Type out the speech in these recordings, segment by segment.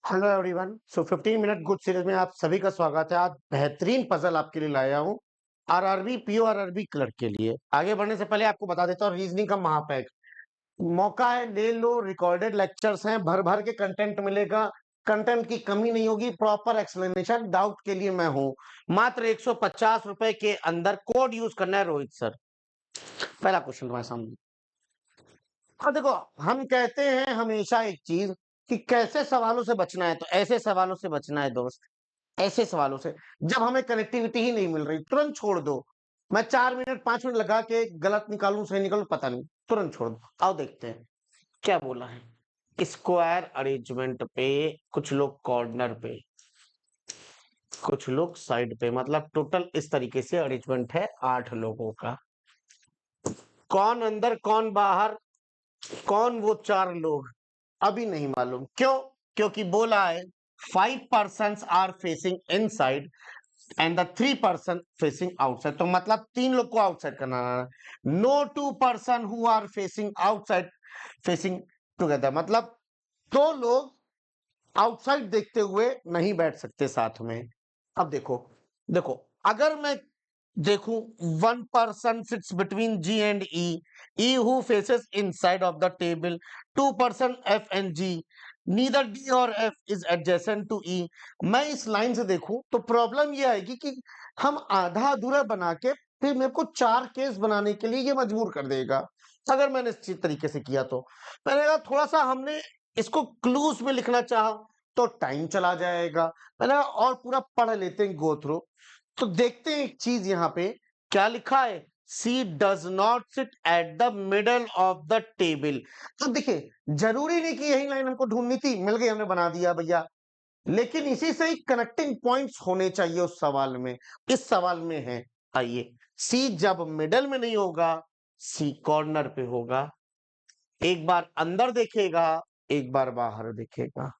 Hello everyone. 15 minute good series में आप सभी का स्वागत है। आज बेहतरीन पजल आपके लिए लाया हूँ आरआरबी पीओ आरआरबी क्लर्क के लिए। आगे बढ़ने से पहले आपको बता देता हूँ रीजनिंग का महापैक मौका है, ले लो। रिकॉर्डेड लेक्चर्स हैं, भर भर के कंटेंट मिलेगा। कंटेंट की कमी नहीं होगी, प्रॉपर एक्सप्लेनेशन। डाउट के लिए मैं हूँ। मात्र 150 रुपए के अंदर कोड यूज करना है रोहित सर। पहला क्वेश्चन तुम्हारे सामने। अब देखो, हम कहते हैं हमेशा एक चीज कि कैसे सवालों से बचना है, तो ऐसे सवालों से बचना है दोस्त। ऐसे सवालों से जब हमें कनेक्टिविटी ही नहीं मिल रही, तुरंत छोड़ दो। मैं 4 मिनट 5 मिनट लगा के गलत निकालूं सही निकालूं पता नहीं, तुरंत छोड़ दो। आओ देखते हैं क्या बोला है। स्क्वायर अरेंजमेंट पे, कुछ लोग कॉर्नर पे, कुछ लोग साइड पे, मतलब टोटल इस तरीके से अरेंजमेंट है 8 लोगों का। कौन अंदर कौन बाहर, कौन वो 4 लोग, अभी नहीं मालूम। क्यों? क्योंकि बोला है 5 persons are facing inside and the 3 person facing outside. तो मतलब 3 लोग को आउटसाइड करना है। No 2 person who are facing outside facing together, मतलब 2 लोग आउटसाइड देखते हुए नहीं बैठ सकते साथ में। अब देखो, देखो अगर मैं देखूं 1 person sits between G and E who faces inside of the table, 2 person F and G, neither D और F is adjacent to E. मैं इस लाइन से देखूं तो प्रॉब्लम ये आएगी कि हम आधा अधूरा बना के फिर मेरे को 4 केस बनाने के लिए ये मजबूर कर देगा। अगर मैंने इस तरीके से किया तो मैंने कहा थोड़ा सा हमने इसको क्लूज में लिखना चाहा तो टाइम चला जाएगा। मैंने कहा और पूरा पढ़ लेते हैं, गो थ्रू। तो देखते हैं एक चीज यहाँ पे क्या लिखा है। C does not sit at the middle of the table. तो देखिए, जरूरी नहीं कि यही लाइन हमको ढूंढनी थी, मिल गई, हमने बना दिया भैया। लेकिन इसी से ही कनेक्टिंग पॉइंट्स होने चाहिए उस सवाल में। इस सवाल में है, आइए। सी जब मिडल में नहीं होगा, सी कॉर्नर पे होगा। एक बार अंदर देखेगा, एक बार बाहर देखेगा।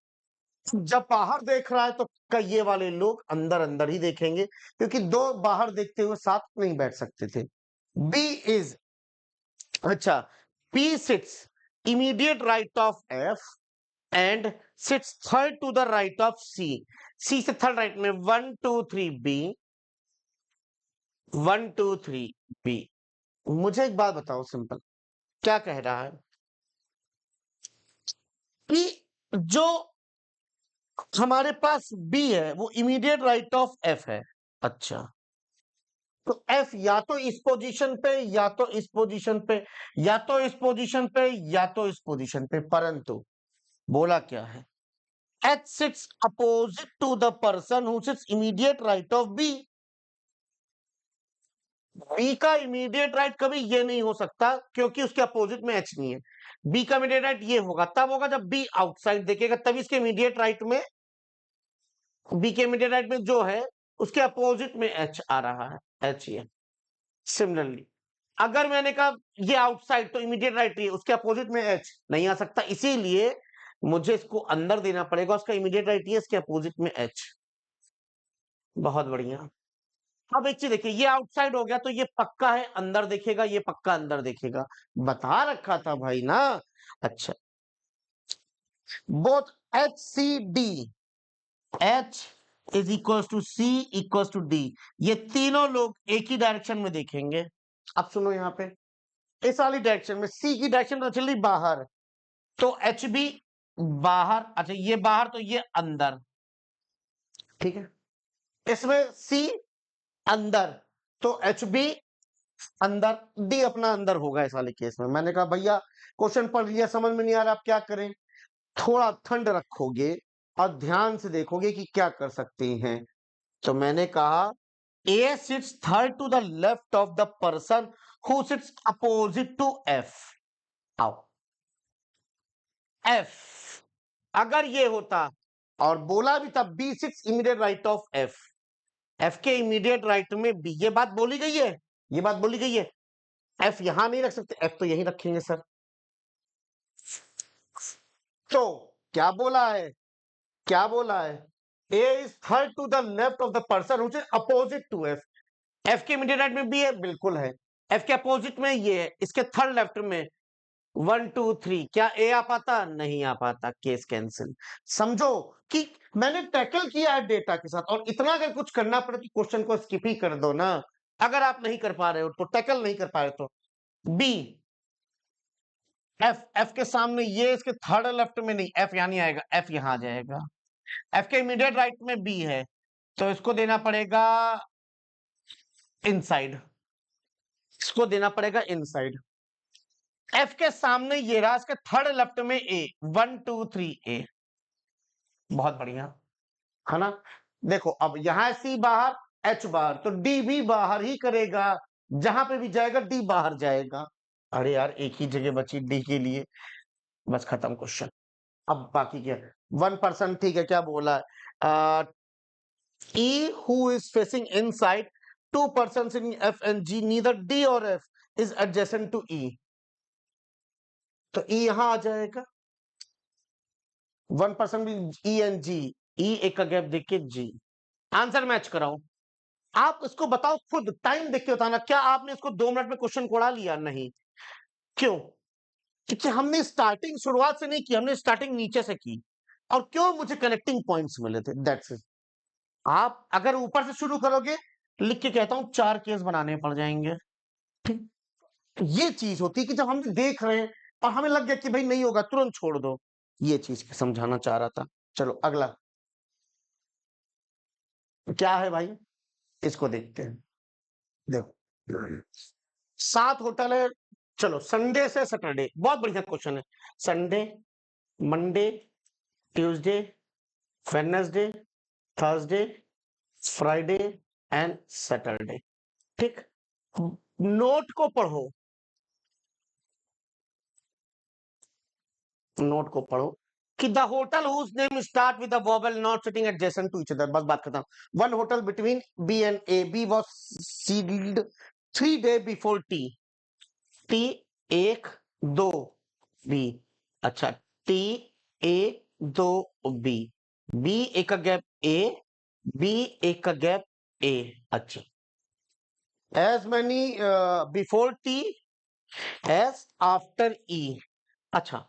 जब बाहर देख रहा है तो ये वाले लोग अंदर अंदर ही देखेंगे, क्योंकि 2 बाहर देखते हुए साथ नहीं बैठ सकते थे। बी इज, अच्छा, P sits immediate right of F and sits third to the right of C. C से थर्ड राइट में 1 2 3 बी, 1 2 3 बी। मुझे एक बात बताओ सिंपल, क्या कह रहा है कि जो हमारे पास बी है वो इमीडिएट राइट ऑफ एफ है। अच्छा, तो एफ या तो इस पोजीशन पे, या तो इस पोजीशन पे, या तो इस पोजीशन पे, या तो इस पोजीशन पे, परंतु बोला क्या है, H sits opposite to the person who sits immediate right of B. B का इमीडिएट राइट कभी ये नहीं हो सकता क्योंकि उसके अपोजिट में एच नहीं है। बी का इमीडिएट राइट ये होगा, तब होगा जब बी आउटसाइड देखेगा, तभी इसके इमीडिएट राइट में, बी के इमीडिएट राइट में जो है उसके अपोजिट में एच आ रहा है, एच ये। सिमिलरली अगर मैंने कहा ये आउटसाइड, तो इमीडिएट राइट ये, उसके अपोजिट में एच नहीं आ सकता, इसीलिए मुझे इसको अंदर देना पड़ेगा। उसका इमीडिएट राइट ये, इसके अपोजिट में एच। बहुत बढ़िया। अब एक चीज देखिए, ये आउटसाइड हो गया तो ये पक्का है अंदर देखेगा, ये पक्का अंदर देखेगा, बता रखा था भाई ना। अच्छा, both H C D, H is equal to C equal to D, ये तीनों लोग एक ही डायरेक्शन में देखेंगे। अब सुनो यहाँ पे, इस वाली डायरेक्शन में, सी की डायरेक्शन तो चल रही बाहर, तो एच बी बाहर, अच्छा ये बाहर तो ये अंदर, ठीक है। इसमें सी अंदर, तो एच बी अंदर, डी अपना अंदर होगा इस वाले केस में। मैंने कहा भैया क्वेश्चन पढ़ लिया, समझ में नहीं आ रहा, आप क्या करें, थोड़ा ठंड रखोगे और ध्यान से देखोगे कि क्या कर सकते हैं। तो मैंने कहा A sits third to the left of the person who sits opposite to F. आओ, एफ अगर ये होता और बोला भी था B six immediate right of F, F के इमीडिएट राइट में बी, ये बात बोली गई है, ये बात बोली गई है। एफ यहां नहीं रख सकते, एफ तो यहीं रखेंगे सर। तो क्या बोला है, क्या बोला है, A is third to the left of the person which is opposite to F. F के इमीडिएट राइट में बी है, बिल्कुल है। एफ के अपोजिट में ये है, इसके थर्ड लेफ्ट में 1 2 3 क्या ए आ पाता? नहीं आ पाता, केस कैंसिल। समझो कि मैंने टैकल किया है डेटा के साथ, और इतना अगर कुछ करना पड़े तो क्वेश्चन को स्किप ही कर दो ना, अगर आप नहीं कर पा रहे हो तो, टैकल नहीं कर पा रहे तो। बी, एफ, एफ के सामने ये इसके थर्ड लेफ्ट में नहीं, एफ यहां नहीं आएगा, एफ यहां आ जाएगा। एफ के इमीडिएट राइट में बी है, तो इसको देना पड़ेगा इनसाइड, इसको देना पड़ेगा इनसाइड। एफ के सामने ये रहा, इसके थर्ड लेफ्ट में ए, 1 2 3 ए, बहुत बढ़िया है ना। देखो अब यहां सी बाहर, एच बाहर, तो डी भी बाहर ही करेगा, जहां पे भी जाएगा डी बाहर जाएगा। अरे यार एक ही जगह बची डी के लिए, बस खत्म क्वेश्चन। अब बाकी क्या, 1% ठीक है, क्या बोला है, E who is facing inside, 2% in F and G, neither D or F is adjacent to E, तो E यहां आ जाएगा। 1% भी E and G, E एक का गैप देख के G, आंसर मैच कराओ। आप इसको बताओ खुद, टाइम देख के बताना, क्या आपने इसको 2 मिनट में क्वेश्चन को उड़ा लिया? नहीं। क्यों? क्योंकि हमने स्टार्टिंग शुरुआत से नहीं की, हमने स्टार्टिंग नीचे से की, और क्यों? मुझे कनेक्टिंग पॉइंट्स मिले थे, दैट्स इट। आप अगर ऊपर से शुरू करोगे, लिख के कहता हूं 4 केस बनाने पड़ जाएंगे। ठीक, ये चीज होती है कि जब हम देख रहे हैं और हमें लग गया कि भाई नहीं होगा, तुरंत छोड़ दो, ये चीज समझाना चाह रहा था। चलो अगला क्या है भाई, इसको देखते हैं। देखो 7 होटल है, चलो संडे से सैटरडे, बहुत बढ़िया क्वेश्चन है। Sunday, Monday, Tuesday, Wednesday, Thursday, Friday and Saturday. ठीक, नोट को पढ़ो, नोट को पढ़ो कि the hotel whose name start with the vowel not sitting adjacent to each other, बस बात खत्म। One hotel between B and A, B was sealed 3 day before T, T 1 2 B, अच्छा टी 1 2 बी, बी एक का gap ए, B एक का gap A, अच्छा as many before T as after E. अच्छा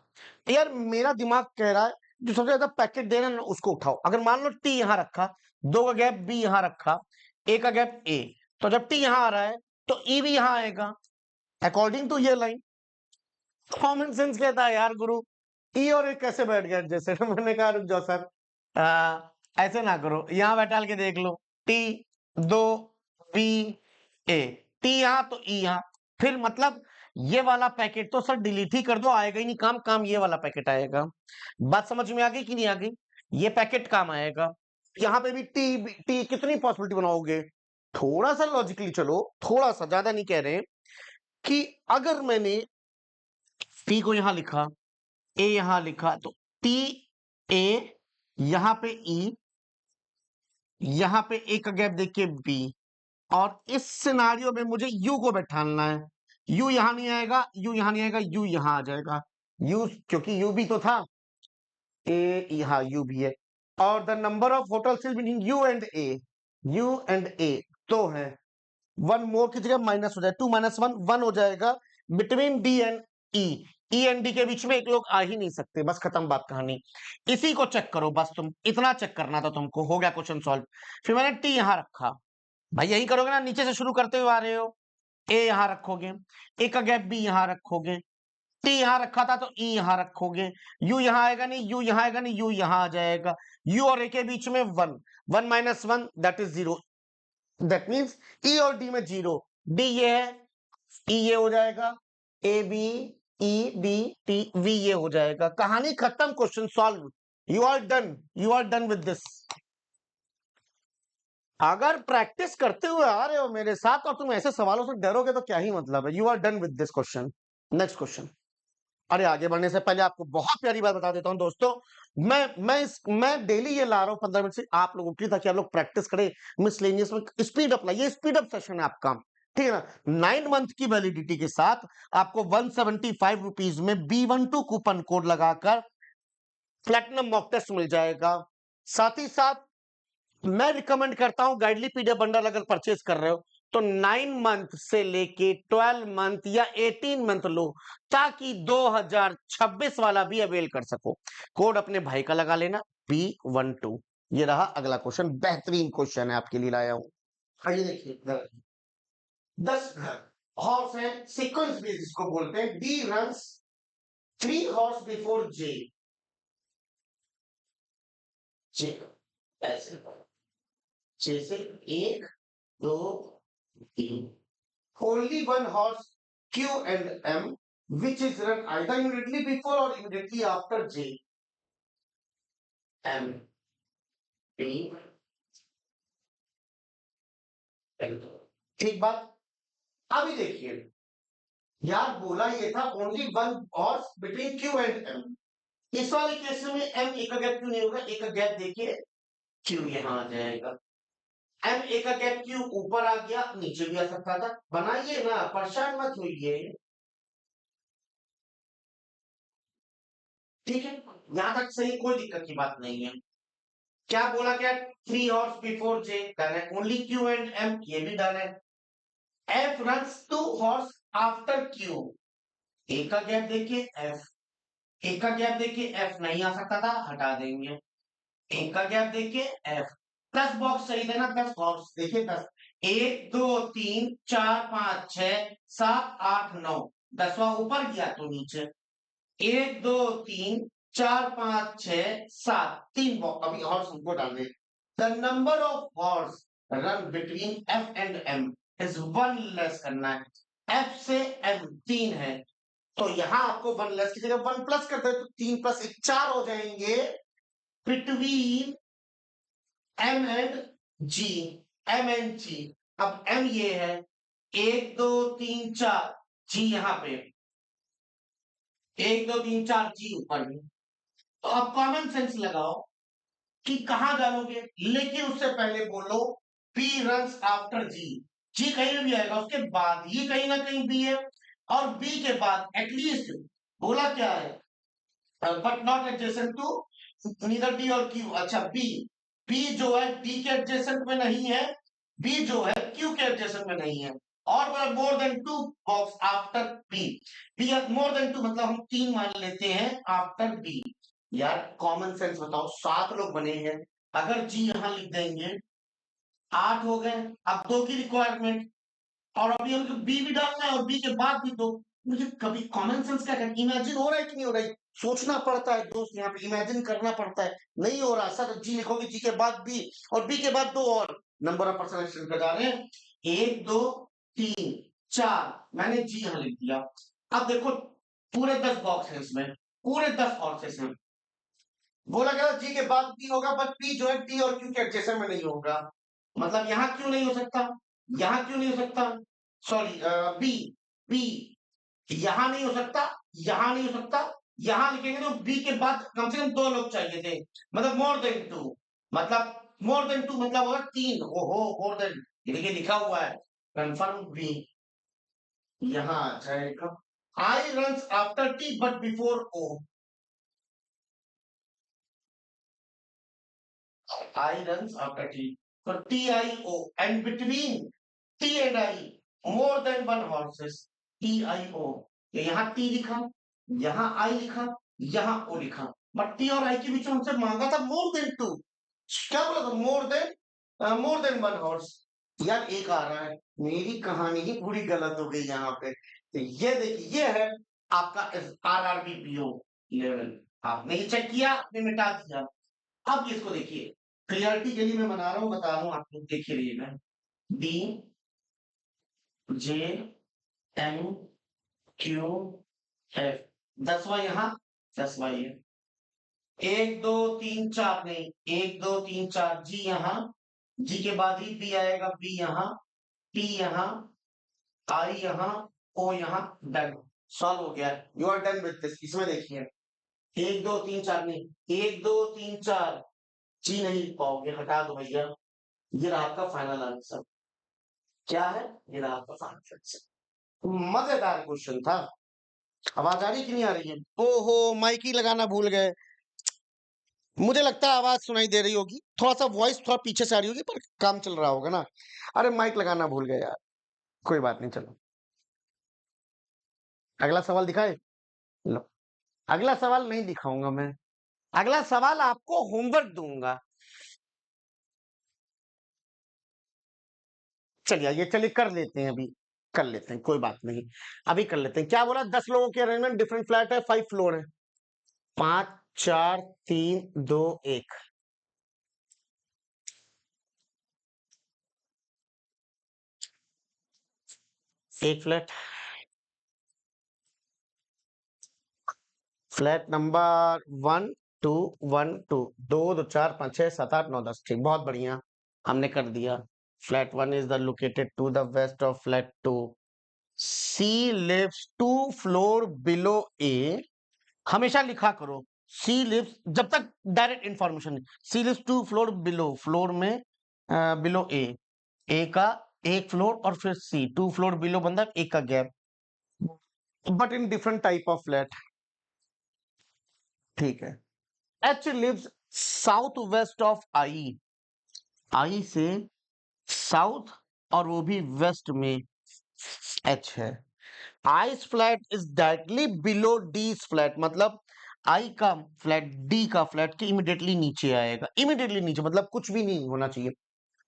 यार मेरा दिमाग कह रहा है जो सबसे ज्यादा पैकेट देना ना उसको उठाओ। अगर मान लो टी यहां रखा, 2 का गैप बी यहां रखा, ए का गैप ए, तो जब टी यहां आ रहा है तो ई भी यहां आएगा, अकॉर्डिंग टू ये लाइन। कॉमन सेंस कहता है यार गुरु, ई और ए कैसे बैठ गया जैसे मैंने कहा रुक जाओ सर, ऐसे ना करो, यहां बैठा के देख लो, टी 2 बी ए, टी यहां तो ई यहां, फिर मतलब ये वाला पैकेट तो सर डिलीट ही कर दो, आएगा ही नहीं काम, काम ये वाला पैकेट आएगा। बात समझ में आ गई कि नहीं आ गई? ये पैकेट काम आएगा। यहां पे भी टी कितनी पॉसिबिलिटी बनाओगे? थोड़ा सा लॉजिकली चलो, थोड़ा सा, ज्यादा नहीं कह रहे, कि अगर मैंने टी को यहां लिखा, ए यहां लिखा, तो टी ए, यहां पे ई, यहां पे ए का गैप देखिए बी, और इस सिनारियो में मुझे यू को बैठाना है। यू यहां नहीं आएगा, यू यहां नहीं आएगा, यू यहां आ जाएगा, यू क्योंकि यू भी तो था, ए यहां यू भी है, और the number of hotels between U and A, U and A तो है, 1 मोर की जगह माइनस हो जाए, 2 - 1 1 हो जाएगा, between D and E, E and D के बीच में एक लोग आ ही नहीं सकते, बस खत्म बात कहानी। इसी को चेक करो, बस तुम इतना चेक करना था तुमको, हो गया क्वेश्चन सॉल्व। फिर मैंने टी यहां रखा, भाई यही करोगे ना, नीचे से शुरू करते हुए आ रहे हो, ए यहां रखोगे, ए का गैप बी यहां रखोगे, टी यहां रखा था तो ई यहां रखोगे, यू यहां आएगा नहीं, यू यहां आएगा नहीं, यू यहां आ जाएगा, यू और ए के बीच में 1, 1 - 1 दैट इज 0, दैट मीन्स ई और डी में 0, डी ये है, ई ये हो जाएगा, A B E D T V ये हो जाएगा, कहानी खत्म, question solve, you are done, you are done with this. अगर प्रैक्टिस करते हुए आ रहे हो मेरे साथ और तुम ऐसे सवालों से डरोगे तो क्या ही मतलब है, you are done with this question. Next question. अरे आगे बढ़ने से पहले आपको बहुत प्यारी बात बता देता हूं दोस्तों, मैं डेली ये ला रहा हूं 15 मिनट से आप लोगों की, ताकि आप लोग प्रैक्टिस करें, मिसलेनियस में स्पीड अप लाइए, स्पीड अप सेशन है आपका, ठीक है ना। 9 मंथ की वैलिडिटी के साथ आपको 175 रुपीज में B12 कूपन कोड लगाकर प्लेटिनम मॉक टेस्ट मिल जाएगा। साथ ही साथ मैं रिकमेंड करता हूं गाइडली पीडीएफ बंडल अगर परचेज कर रहे हो तो 9 मंथ से लेके 12 मंथ या 18 मंथ लो, ताकि 2026 वाला भी अवेल कर सको। कोड अपने भाई का लगा लेना, B12। ये रहा अगला क्वेश्चन, बेहतरीन क्वेश्चन है आपके लिए लाया हूं। आइए देखिए, 10 हॉर्स है, सीक्वेंस बेसिस को बोलते हैं। डी रन्स 3 हॉर्स बिफोर जे। जे ऐसे, जैसे 1, 2, 3। Only one horse Q and M, which is run either immediately before or immediately after J, M, P, L। ठीक बात। अभी देखिए, यार बोला ये था only one horse between Q and M। इस वाले केस में M एक का गैप क्यों नहीं होगा? एक का गैप देखिए, Q यहां आ जाएगा। M एक का गैप Q ऊपर आ गया, नीचे भी आ सकता था। बनाइए ना, परेशान मत होइए। ठीक है, यहां तक सही, कोई दिक्कत की बात नहीं है। क्या बोला? क्या 3 हॉर्स बिफोर जे डन है, ओनली क्यू एंड एम ये भी डन है। F runs 2 horse after Q, एक का गैप देखिए एफ, एक का गैप देखिए एफ नहीं आ सकता था, हटा देंगे। एक का गैप देखिए एफ, 10 बॉक्स चाहिए थे ना, 10 हॉर्स देखिए 10, 1, 2, 3, 4, 5, 6, 7, 8, 9, 10वां ऊपर गया तो नीचे, 1, 2, 3, 4, 5, 6, 7, 3 बॉक्स अभी हॉर्स हमको डालने। The number of horse run between F and M is 1 less करना है। एफ से एम 3 है, तो यहां आपको 1 लेस की जगह 1 प्लस कर दे, तो 3 + 1 4 हो जाएंगे between M and G. M and G, अब एम ये है, 1, 2, 3, 4, जी यहां पे 1, 2, 3, 4 जी ऊपर में। तो अब कॉमन सेंस लगाओ कि कहां डालोगे, लेकिन उससे पहले बोलो P runs after G। G कहीं भी आएगा, उसके बाद ही कहीं ना कहीं B है, और B के बाद एटलीस्ट बोला क्या है, but not adjacent to neither D और Q। अच्छा B जो है D के एडजेसेंट में नहीं है, B जो है Q के एडजेसेंट में नहीं है, और बोला more than 2 box after B। B more than 2 मतलब हम 3 मान लेते हैं आफ्टर B। यार कॉमन सेंस बताओ, 7 लोग बने हैं, अगर जी यहां लिख देंगे 8 हो गए। अब 2 की रिक्वायरमेंट, और अभी हमको बी भी डालना है और बी के बाद भी 2। मुझे कभी कॉमन सेंस क्या कर, इमेजिन हो रहा है कि नहीं हो रहा है? सोचना पड़ता है दोस्त, यहाँ पे इमेजिन करना पड़ता है। नहीं हो रहा सर, जी लिखोगे, जी के बाद बी और बी के बाद 2 और नंबर ऑफ पर्सन एक्शन जा रहे हैं, 1, 2, 3, 4, मैंने जी यहां लिख दिया। अब देखो पूरे 10 बॉक्स है इसमें, पूरे 10 हॉर्सेस हैं। बोला गया जी के बाद पी होगा, बट पी जो है टी और क्यू के एडजेसेंट में नहीं होगा। मतलब यहां क्यों नहीं हो सकता, यहां क्यों नहीं हो सकता, सॉरी बी, बी यहां नहीं हो सकता, यहां नहीं हो सकता। यहां लिखेंगे तो बी के बाद कम से कम 2 लोग चाहिए थे, मतलब मोर देन 2, मतलब मोर देन 2 मतलब होगा 3। ओहो, मोर देन, देखिए लिखा हुआ है कंफर्म बी, यहां आ जाएगा। I runs after T but before O, I runs after T. So TIO, and between T and I more than one horses, TIO। तो यहाँ T लिखा, यहाँ I लिखा, यहाँ O लिखा, बट T और I के बीच में हमसे मांगा था मोर देन 2। क्या बोला था? More than 1 horse. यार एक आ रहा है, मेरी कहानी ही पूरी गलत हो गई यहाँ पे। तो ये देखिए, ये है आपका RRB PO लेवल। आपने ये चेक किया, आपने मिटा दिया। अब इसको देखिए, क्लियरिटी के लिए मैं बना रहा हूं, बता रहा हूं, आप लोग देख रहिएगा। D J M Q F, 10वां यहां, 10वां ये, 1, 2, 3, 4 नहीं, 1, 2, 3, 4 जी यहां, जी के बाद ही बी आएगा, बी यहां, टी यहां, आई यहां, ओ यहां, डन, सॉल्व हो गया। You are done with this. इसमें देखिए 1, 2, 3, 4 नहीं, 1, 2, 3, 4 जी नहीं लिख पाओगे, हटा दो भैया। ये रहा आपका फाइनल आंसर। क्या है? ये रहा आपका फाइनल आंसर। मजेदार क्वेश्चन था। आवाज आ रही कि नहीं आ रही है? ओहो, माइक ही लगाना भूल गए। मुझे लगता है आवाज सुनाई दे रही होगी, थोड़ा सा वॉइस थोड़ा पीछे से आ रही होगी, पर काम चल रहा होगा ना। अरे माइक लगाना भूल गया यार, कोई बात नहीं, चलो अगला सवाल दिखाए। लो, अगला सवाल नहीं दिखाऊंगा मैं, अगला सवाल आपको होमवर्क दूंगा। चलिए ये चलिए कर लेते हैं अभी, कर लेते हैं, कोई बात नहीं, अभी कर लेते हैं। क्या बोला, 10 लोगों के अरेंजमेंट, डिफरेंट फ्लैट है, 5 फ्लोर है, 5 4 3 2 1। एक फ्लैट, फ्लैट नंबर 1212, 2 2 4 5 6 7 8 9 10, ठीक, बहुत बढ़िया, हमने कर दिया। Flat 1 is the located to the west of flat 2। C lives 2 floor below A. हमेशा लिखा करो, सी लिव्स, जब तक डायरेक्ट इंफॉर्मेशन है, C lives 2 floor below, floor में बिलो ए का एक फ्लोर, और फिर सी 2 फ्लोर बिलो बंदा एक का गैप, but in different type of flat, ठीक है। H lives south west of I, I से साउथ और वो भी वेस्ट में एच है। I's flat is directly below D's flat, मतलब आई का फ्लैट डी का फ्लैट के इमीडिएटली नीचे आएगा, इमीडिएटली नीचे मतलब कुछ भी नहीं होना चाहिए।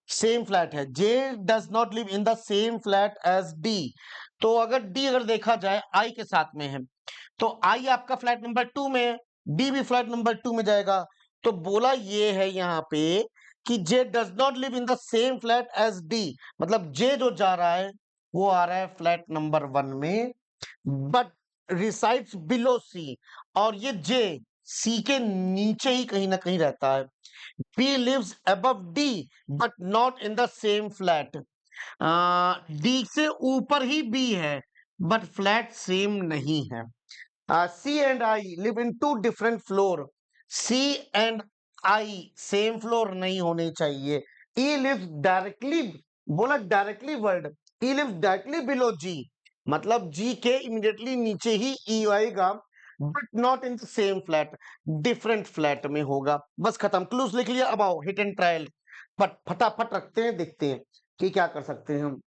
सेम फ्लैट है, J does not live in the same flat as D. तो अगर डी अगर देखा जाए आई के साथ में है, तो आई आपका फ्लैट नंबर 2 में है, डी भी फ्लैट नंबर 2 में जाएगा। तो बोला ये है यहाँ पे कि J does not live in the same flat as D, मतलब जे जो जा रहा है वो आ रहा है फ्लैट नंबर 1 में, बट रिसाइड्स बिलो सी, और ये जे सी के नीचे ही कहीं ना कहीं रहता है। B lives above D but not in the same flat, D से ऊपर ही बी है, बट फ्लैट सेम नहीं है। C and I live in 2 different floor, C and I same floor नहीं होने चाहिए। ई लिव्स डायरेक्टली, बोला directly word, E lives directly below G, मतलब जी के इमीडिएटली नीचे ही ई आएगा, but not in the same flat, different flat में होगा। बस खत्म, क्लूज लिख लिया, अब आओ हिट एंड ट्रायल, बट फटाफट रखते हैं, देखते हैं कि क्या कर सकते हैं हम।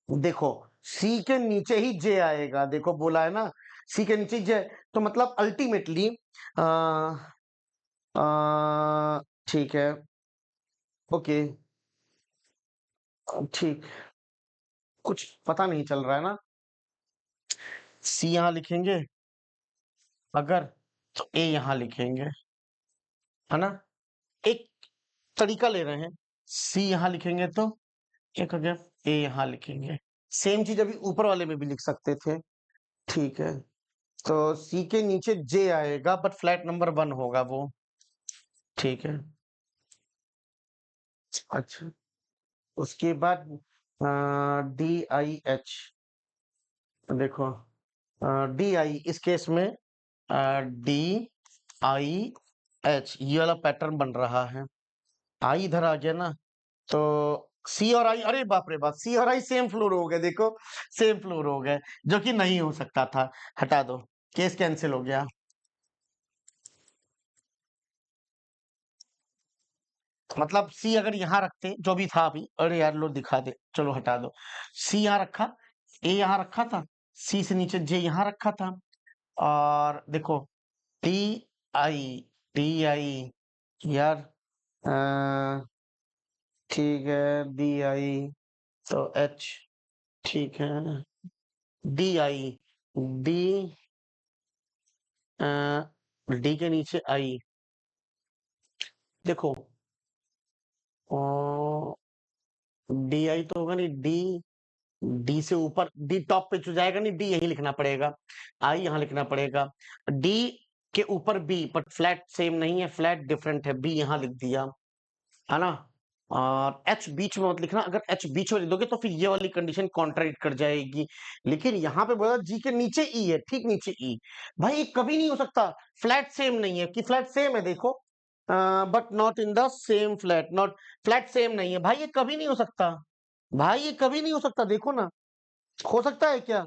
देखो, सी के नीचे ही जे आएगा, देखो बोला है ना, सी के नीचे जे, तो मतलब अल्टीमेटली ठीक है, ओके, ठीक, कुछ पता नहीं चल रहा है ना। सी यहां लिखेंगे अगर, तो ए यहां लिखेंगे, है ना, एक तरीका ले रहे हैं। सी यहां लिखेंगे तो एक हो गया, ए यहां लिखेंगे, सेम चीज अभी ऊपर वाले में भी लिख सकते थे, ठीक है। तो सी के नीचे जे आएगा, बट फ्लैट नंबर 1 होगा वो, ठीक है। अच्छा, उसके बाद डी आई एच, देखो डी आई इस केस में डी आई एच, ये वाला पैटर्न बन रहा है, आई इधर आ गया ना, तो सी और आई, अरे बाप रे बाप, सी और आई सेम फ्लोर हो गए, देखो सेम फ्लोर हो गए, जो कि नहीं हो सकता था, हटा दो, केस कैंसिल हो गया। मतलब सी अगर यहाँ रखते, जो भी था अभी, अरे यार लो दिखा दे, चलो हटा दो, सी यहाँ रखा, ए यहाँ रखा था, सी से नीचे जे यहाँ रखा था, और देखो टी आई, टी आई यार, अ, ठीक है, डी आई, तो एच, ठीक है, डी आई, डी, डी के नीचे आई, देखो डी आई तो होगा नहीं, डी, डी से ऊपर, डी टॉप पे जो जाएगा नहीं, डी यही लिखना पड़ेगा, आई यहां लिखना पड़ेगा, डी के ऊपर बी, बट फ्लैट सेम नहीं है, फ्लैट डिफरेंट है, बी यहां लिख दिया, है ना। और एच बीच में मत लिखना, अगर एच बीच में लिख दोगे तो फिर ये वाली कंडीशन कॉन्ट्रडिक्ट कर जाएगी, लेकिन यहाँ पे बोला जी के नीचे ई है, ठीक नीचे ई, भाई ये कभी नहीं हो सकता, फ्लैट सेम नहीं है, कि फ्लैट सेम है देखो, but not in the same flat, not, flat same नहीं है भाई, ये कभी नहीं हो सकता, भाई ये कभी नहीं हो सकता, देखो ना, हो सकता है क्या,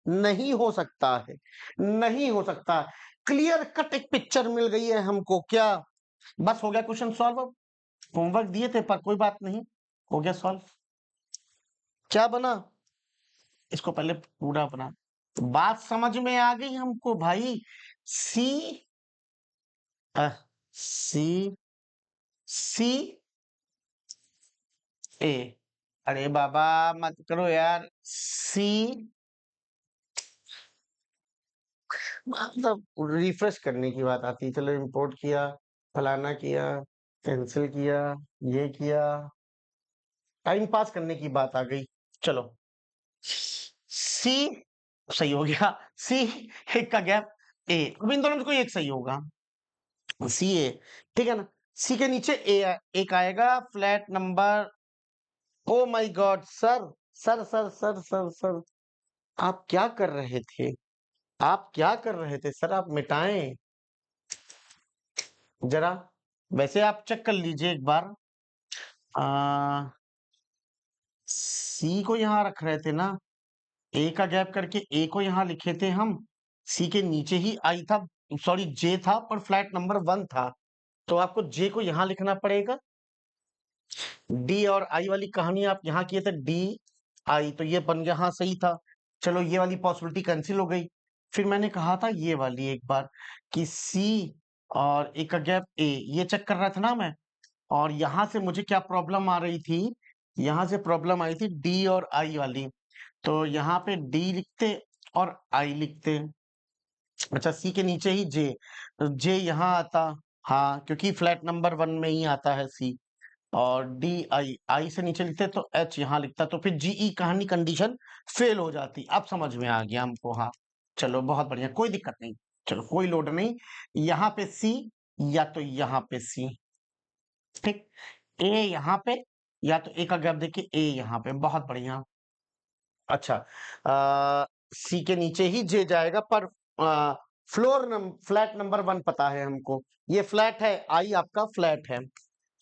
नहीं हो सकता है, नहीं हो सकता। क्लियर कट एक पिक्चर मिल गई है हमको, क्या बस हो गया क्वेश्चन सॉल्व। होमवर्क दिए थे पर कोई बात नहीं, हो गया सॉल्व। क्या बना, इसको पहले पूरा बना। तो बात समझ में आ गई हमको भाई। सी सी सी ए, अरे बाबा मत करो यार। सी मतलब रिफ्रेश करने की बात आती है। चलो इंपोर्ट किया, फलाना किया, कैंसिल किया, ये किया, टाइम पास करने की बात आ गई। चलो सी सही हो गया। सी एक का गैप ए, अब इन दोनों में कोई एक सही होगा। सी ए, ठीक है ना। सी के नीचे ए एक आएगा, flat number. Oh my God sir, sir आप क्या कर रहे थे, आप क्या कर रहे थे सर, आप मिटाएं जरा। वैसे आप चेक कर लीजिए एक बार। आ, सी को यहां रख रहे थे ना, ए का गैप करके ए को यहां लिखे थे हम। सी के नीचे ही आई था, सॉरी जे था, पर फ्लैट नंबर 1 था, तो आपको जे को यहां लिखना पड़ेगा। डी और आई वाली कहानी आप यहां किए थे, डी आई, तो ये बन गया, हाँ सही था। चलो ये वाली पॉसिबिलिटी कैंसिल हो गई। फिर मैंने कहा था ये वाली एक बार कि सी और ए का गैप ए, ये चेक कर रहा था ना मैं। और यहां से मुझे क्या प्रॉब्लम आ रही थी, यहां से प्रॉब्लम आई थी डी और आई वाली। तो यहाँ पे डी लिखते और आई लिखते। अच्छा सी के नीचे ही जे, जे यहाँ आता। हाँ क्योंकि फ्लैट नंबर 1 में ही आता है सी। और डी आई, आई से नीचे लिखते तो एच यहाँ लिखता, तो फिर जीई कहानी कंडीशन फेल हो जाती। अब समझ में आ गया हमको। हाँ चलो बहुत बढ़िया, कोई दिक्कत नहीं। चलो कोई लोड नहीं, यहाँ पे सी या तो यहाँ पे सी, ठीक। ए यहाँ पे, या तो ए का गैप देके ए यहाँ पे, बहुत बढ़िया। अच्छा सी के नीचे ही जे जाएगा, पर फ्लैट नंबर 1 पता है हमको, ये फ्लैट है, आई आपका फ्लैट है,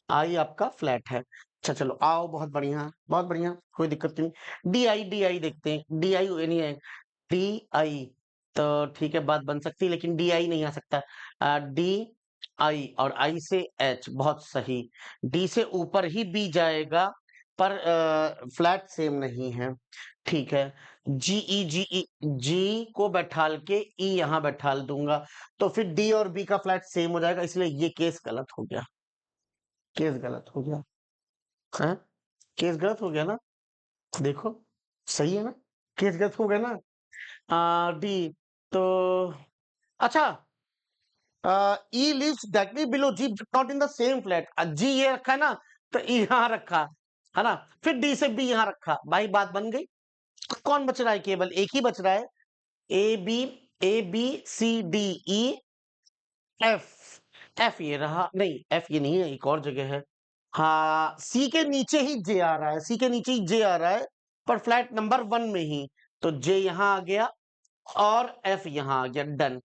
आई आपका फ्लैट है। अच्छा चलो आओ, बहुत बढ़िया, कोई दिक्कत नहीं। डी आई देखते हैं, डी आई नहीं है, डी आई तो ठीक है, बात बन सकती है, लेकिन डी आई नहीं आ सकता। डी आई और आई से एच, बहुत सही। डी से ऊपर ही बी जाएगा, पर फ्लैट सेम नहीं है, ठीक है। जी जी को बैठाल के ई यहाँ बैठाल दूंगा, तो फिर डी और बी का फ्लैट सेम हो जाएगा, इसलिए ये केस गलत हो गया, केस गलत हो गया है, केस गलत हो गया ना। देखो सही है ना, केस गलत हो गया ना। डी तो अच्छा, E lives directly below G not in the same flat. G ये रखा है ना, तो ई यहाँ रखा है ना, फिर डी से बी यहाँ रखा, भाई बात बन गई। कौन बच रहा है, केवल एक ही बच रहा है, A B, A B C D E F. F ये रहा, नहीं एफ ये नहीं है, एक और जगह है। हाँ सी के नीचे ही जे आ रहा है, सी के नीचे ही जे आ रहा है, पर फ्लैट नंबर 1 में ही, तो जे यहां आ गया और एफ यहां आ गया। Done,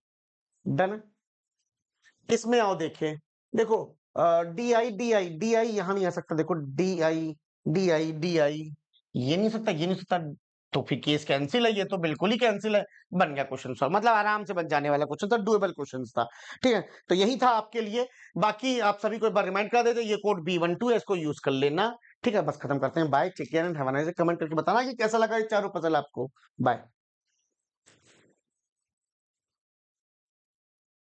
done. इसमें आओ देखें, देखो D I D I D I यहां नहीं आ सकता, देखो D I D I D I, ये नहीं सकता, ये नहीं सकता, तो फिर केस कैंसिल है, ये तो बिल्कुल ही कैंसिल है। बन गया क्वेश्चन सॉल्व, मतलब आराम से बन जाने वाला क्वेश्चन था, डुएबल क्वेश्चन था, ठीक है। तो यही था आपके लिए। बाकी आप सभी को एक बार रिमाइंड कर देते, ये कोड B12 है, इसको यूज कर लेना, ठीक है। बस खत्म करते हैं, bye, take care and have a nice day. Comment करके बताना कि कैसा लगा ये चारों पजल आपको। बाय।